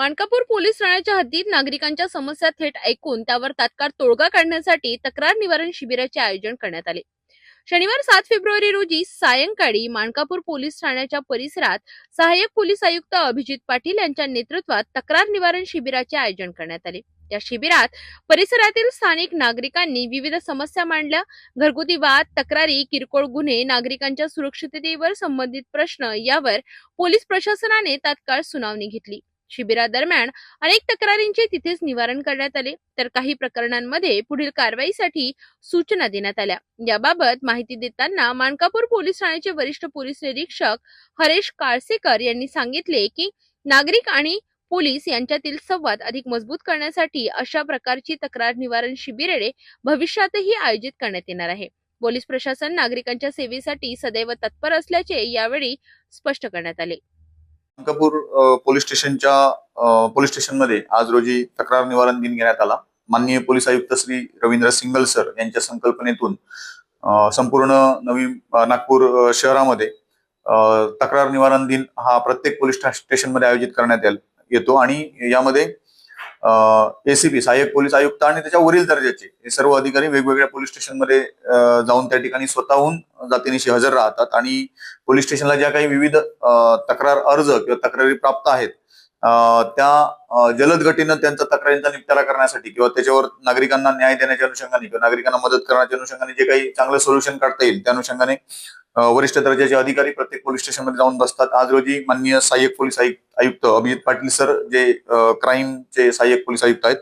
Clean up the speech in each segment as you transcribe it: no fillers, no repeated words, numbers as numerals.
Mankapur police ठाण्याच्या हद्दीत नागरिकांच्या समस्या थेट ऐकून त्यावर तात्काळ तोडगा काढण्यासाठी तक्रार निवारण शिबिराचे आयोजन करण्यात आले। शनिवार 7 फेब्रुवारी रोजी सायंकाळी मानकापूर पोलीस ठाण्याच्या परिसरात सहाय्यक पोलीस आयुक्त अभिजित पाटील यांच्या नेतृत्वात तक्रार निवारण शिबिराचे आयोजन करण्यात आले। या शिबिरात परिसरातील स्थानिक नागरिकांनी विविध समस्या मांडल्या। घरगुती वाद, तक्रारी, किरकोळ गुन्हे, नागरिकांच्या सुरक्षिततेवर संबंधित प्रश्न यावर पोलीस प्रशासनाने तात्काळ सुनावणी घेतली। शिबिरादरम्यान अनेक तक्रारींचे तिथेच निवारण करण्यात आले, तर काही प्रकरणांमध्ये पुढील कारवाईसाठी सूचना देण्यात आल्या। याबाबत माहिती देताना मानकापूर पोलीस ठाण्याचे वरिष्ठ पोलीस निरीक्षक हरेश काळसेकर यांनी सांगितले की नागरिक आणि पोलीस यांच्यातील संवाद अधिक मजबूत करण्यासाठी अशा प्रकारची तक्रार निवारण शिबिरे भविष्यातही आयोजित करण्यात येणार आहे। पोलीस प्रशासन नागरिकांच्या सेवेसाठी सदैव तत्पर असल्याचे यावेळी स्पष्ट करण्यात आले। मानकापूर पोलीस स्टेशनमध्ये आज रोजी तक्रार निवारण दिन घेण्यात आला। माननीय पोलीस आयुक्त श्री रवींद्र सिंगल सर यांच्या संकल्पनेतून संपूर्ण नवी नागपूर शहरामध्ये तक्रार निवारण दिन हा प्रत्येक पोलीस स्टेशनमध्ये आयोजित करण्यात येतो आणि यामध्ये एसीपी सहाय्यक पोलीस आयुक्त आणि त्याच्या वरील दर्जाचे हे सर्व अधिकारी वेगवेगळ्या पोलीस स्टेशनमध्ये जाऊन त्या ठिकाणी स्वतःहून जातीनिशी हजर राहतात आणि पोलीस स्टेशनला ज्या काही विविध तक्रार अर्ज किंवा तक्रारी प्राप्त आहेत त्या जलद गतीनं त्यांचा तक्रारींचा निपटारा करण्यासाठी किंवा त्याच्यावर नागरिकांना न्याय देण्याच्या अनुषंगाने किंवा नागरिकांना मदत करण्याच्या अनुषंगाने जे काही चांगलं सोल्युशन काढता येईल त्या अनुषंगाने वरिष्ठ दर्जाचे अधिकारी प्रत्येक पोलीस स्टेशनमध्ये जाऊन बसतात। आज रोजी माननीय सहाय्यक पोलीस आयुक्त अभिजित पाटील सर जे क्राईमचे सहाय्यक पोलीस आयुक्त आहेत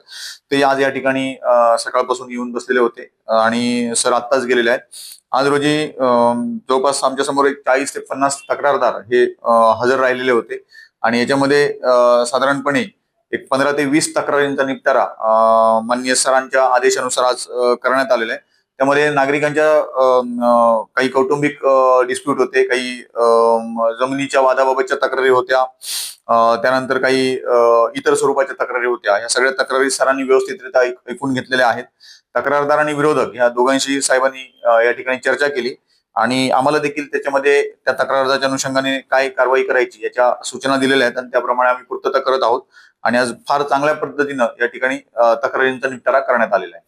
ते आज या ठिकाणी सकाळपासून येऊन बसलेले होते आणि सर आत्ताच गेलेले आहेत। आज रोजी जवळपास आमच्या समोर 40 ते 50 तक्रारदार हे हजर राहिलेले होते आणि याच्यामध्ये साधारणपणे एक 15 ते 20 तक्रारींचा निपटारा माननीय सरांच्या आदेशानुसार आज करण्यात आलेला आहे। त्यामध्ये नागरिकांच्या काही कौटुंबिक डिस्प्यूट होते, काही जमिनीच्या वादाबाबतच्या तक्रारी होत्या, त्यानंतर काही इतर स्वरूपाच्या तक्रारी होत्या। या सगळ्या तक्रारी सरांनी व्यवस्थितरित्या ऐकून घेतलेल्या आहेत। तक्रारदार आणि विरोधक या दोघांशी साहेबांनी या ठिकाणी चर्चा केली आणि आम्हाला देखील त्याच्यामध्ये त्या तक्रारदाराच्या अनुषंगाने काय कारवाई करायची याच्या सूचना दिलेल्या आहेत आणि त्याप्रमाणे आम्ही पूर्तता करत आहोत आणि आज फार चांगल्या पद्धतीनं या ठिकाणी तक्रारींचा निपटारा करण्यात आलेला आहे।